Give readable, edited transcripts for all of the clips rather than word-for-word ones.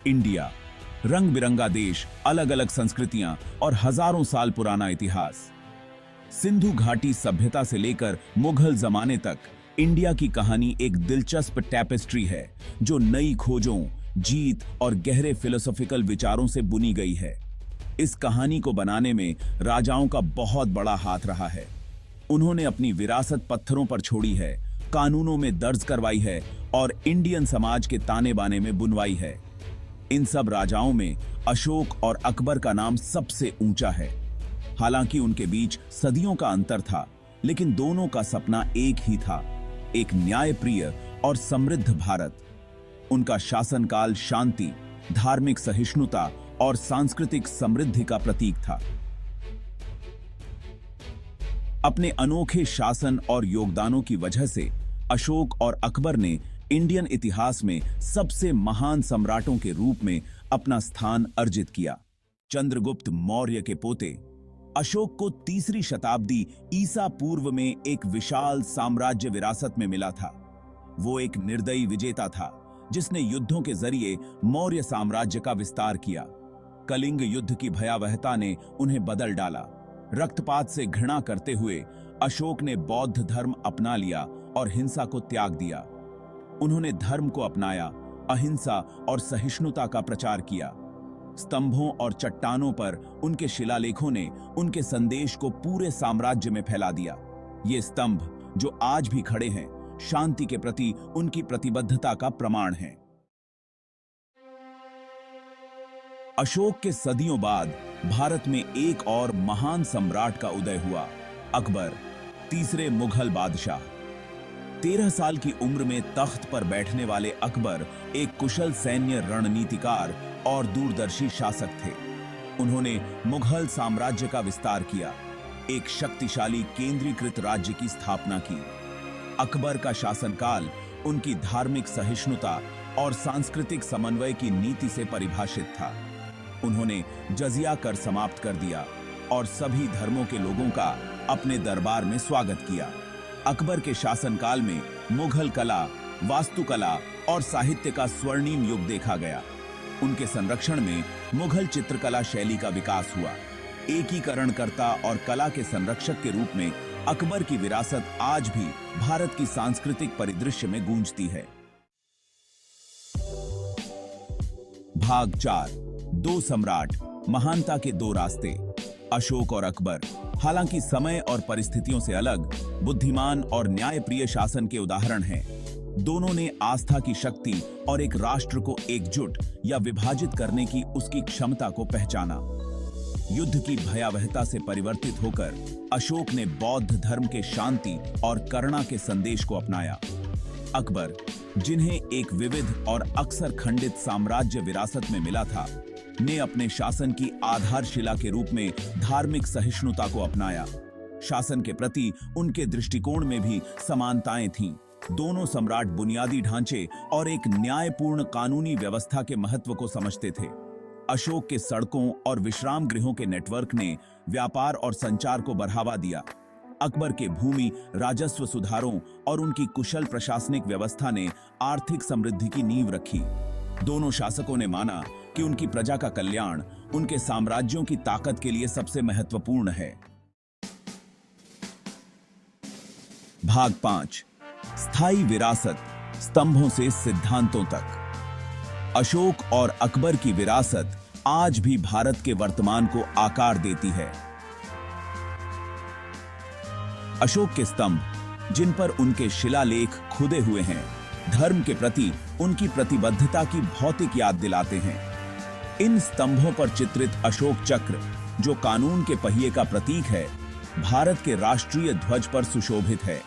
India, रंग बिरंगा देश, अलग अलग संस्कृतियां और हजारों साल पुराना इतिहास। सिंधु घाटी सभ्यता से लेकर मुगल जमाने तक इंडिया की कहानी एक दिलचस्प टैपेस्ट्री है जो नई खोजों, जीत और गहरे फिलोसॉफिकल विचारों से बुनी गई है। इस कहानी को बनाने में राजाओं का बहुत बड़ा हाथ रहा है। उन्होंने अपनी विरासत पत्थरों पर छोड़ी है, कानूनों में दर्ज करवाई है और इंडियन समाज के ताने बाने में बुनवाई है। इन सब राजाओं में अशोक और अकबर का नाम सबसे ऊंचा है। हालांकि उनके बीच सदियों का अंतर था, लेकिन दोनों का सपना एक ही था, एक न्यायप्रिय और समृद्ध भारत। उनका शासनकाल शांति, धार्मिक सहिष्णुता और सांस्कृतिक समृद्धि का प्रतीक था। अपने अनोखे शासन और योगदानों की वजह से अशोक और अकबर ने इंडियन इतिहास में सबसे महान सम्राटों के रूप में अपना स्थान अर्जित किया। चंद्रगुप्त मौर्य के पोते अशोक को तीसरी शताब्दी ईसा पूर्व में एक विशाल साम्राज्य विरासत में मिला था। वो एक निर्दयी विजेता था जिसने युद्धों के जरिए मौर्य साम्राज्य का विस्तार किया। कलिंग युद्ध की भयावहता ने उन्हें बदल डाला। रक्तपात से घृणा करते हुए अशोक ने बौद्ध धर्म अपना लिया और हिंसा को त्याग दिया। उन्होंने धर्म को अपनाया, अहिंसा और सहिष्णुता का प्रचार किया। स्तंभों और चट्टानों पर उनके शिलालेखों ने उनके संदेश को पूरे साम्राज्य में फैला दिया। ये स्तंभ जो आज भी खड़े हैं, शांति के प्रति उनकी प्रतिबद्धता का प्रमाण हैं। अशोक के सदियों बाद भारत में एक और महान सम्राट का उदय हुआ, अकबर, तीसरे मुगल बादशाह। 13 साल की उम्र में तख्त पर बैठने वाले अकबर एक कुशल सैन्य रणनीतिकार और दूरदर्शी शासक थे। उन्होंने मुगल साम्राज्य का विस्तार किया, एक शक्तिशाली केंद्रीकृत राज्य की स्थापना की। अकबर का शासनकाल उनकी धार्मिक सहिष्णुता और सांस्कृतिक समन्वय की नीति से परिभाषित था। उन्होंने जजिया कर समाप्त कर दिया और सभी धर्मों के लोगों का अपने दरबार में स्वागत किया। अकबर के शासनकाल में मुगल कला, वास्तुकला और साहित्य का स्वर्णिम युग देखा गया। उनके संरक्षण में मुगल चित्रकला शैली का विकास हुआ। एकीकरणकर्ता और कला के संरक्षक के रूप में अकबर की विरासत आज भी भारत की सांस्कृतिक परिदृश्य में गूंजती है। भाग 4, दो सम्राट, महानता के दो रास्ते। अशोक और अकबर, हालांकि समय और परिस्थितियों से अलग, बुद्धिमान और न्यायप्रिय शासन के उदाहरण हैं। दोनों ने आस्था की शक्ति और एक राष्ट्र को एकजुट या विभाजित करने की उसकी क्षमता को पहचाना। युद्ध की भयावहता से परिवर्तित होकर अशोक ने बौद्ध धर्म के शांति और करुणा के संदेश को अपनाया। अकबर, जिन्हें एक विविध और अक्सर खंडित साम्राज्य विरासत में मिला था, ने अपने शासन की आधारशिला के रूप में धार्मिक सहिष्णुता को अपनाया। शासन के प्रति उनके दृष्टिकोण में भी समानताएं थीं। दोनों सम्राट बुनियादी ढांचे और एक न्यायपूर्ण कानूनी व्यवस्था के महत्व को समझते थे। अशोक के सड़कों और विश्राम गृहों के नेटवर्क ने व्यापार और संचार को बढ़ावा दिया। अकबर के भूमि राजस्व सुधारों और उनकी कुशल प्रशासनिक व्यवस्था ने आर्थिक समृद्धि की नींव रखी। दोनों शासकों ने माना कि उनकी प्रजा का कल्याण उनके साम्राज्यों की ताकत के लिए सबसे महत्वपूर्ण है। भाग 5, स्थायी विरासत, स्तंभों से सिद्धांतों तक। अशोक और अकबर की विरासत आज भी भारत के वर्तमान को आकार देती है। अशोक के स्तंभ, जिन पर उनके शिलालेख खुदे हुए हैं, धर्म के प्रति उनकी प्रतिबद्धता की भौतिक याद दिलाते हैं। इन स्तंभों पर चित्रित अशोक चक्र, जो कानून के पहिए का प्रतीक है, भारत के राष्ट्रीय ध्वज पर सुशोभित है,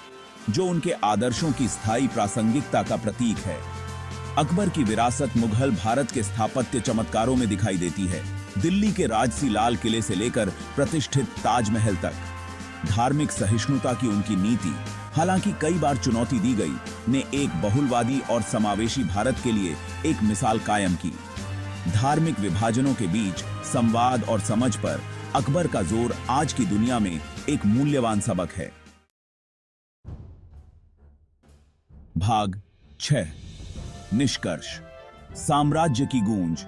जो उनके आदर्शों की स्थायी प्रासंगिकता का प्रतीक है। अकबर की विरासत मुगल भारत के स्थापत्य चमत्कारों में दिखाई देती है। दिल्ली के राजसी लाल किले से लेकर प्रतिष्ठित ताजमहल तक धार्मिक सहिष्णुता की उनकी नीति, हालांकि कई बार चुनौती दी गई, ने एक बहुलवादी और समावेशी भारत के लिए एक मिसाल कायम की। धार्मिक विभाजनों के बीच संवाद और समझ पर अकबर का जोर आज की दुनिया में एक मूल्यवान सबक है। भाग 6, निष्कर्ष। साम्राज्य की गूंज।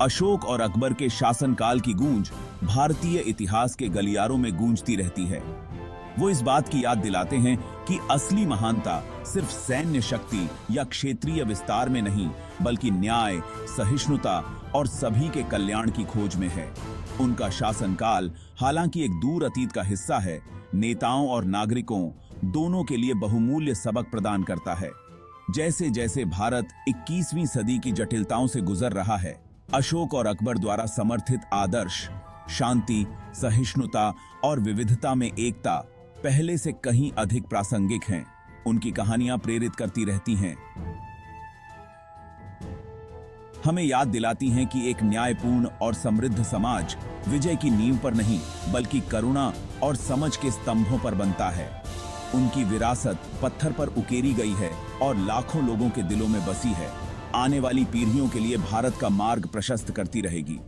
अशोक और अकबर के शासनकाल की गूंज भारतीय इतिहास के गलियारों में गूंजती रहती है। वो इस बात की याद दिलाते हैं कि असली महानता सिर्फ सैन्य शक्ति या क्षेत्रीय विस्तार में नहीं, बल्कि न्याय, सहिष्णुता और सभी के कल्याण की खोज में है। उनका शासनकाल हालांकि एक दूर अतीत का हिस्सा है, नेताओं और नागरिकों दोनों के लिए बहुमूल्य सबक प्रदान करता है। जैसे जैसे भारत 21वीं सदी की जटिलताओं से गुजर रहा है, अशोक और अकबर द्वारा समर्थित आदर्श, शांति, सहिष्णुता और विविधता में एकता पहले से कहीं अधिक प्रासंगिक हैं। उनकी कहानियां प्रेरित करती रहती हैं, हमें याद दिलाती हैं कि एक न्यायपूर्ण और समृद्ध समाज विजय की नींव पर नहीं, बल्कि करुणा और समझ के स्तंभों पर बनता है। उनकी विरासत पत्थर पर उकेरी गई है और लाखों लोगों के दिलों में बसी है। आने वाली पीढ़ियों के लिए भारत का मार्ग प्रशस्त करती रहेगी।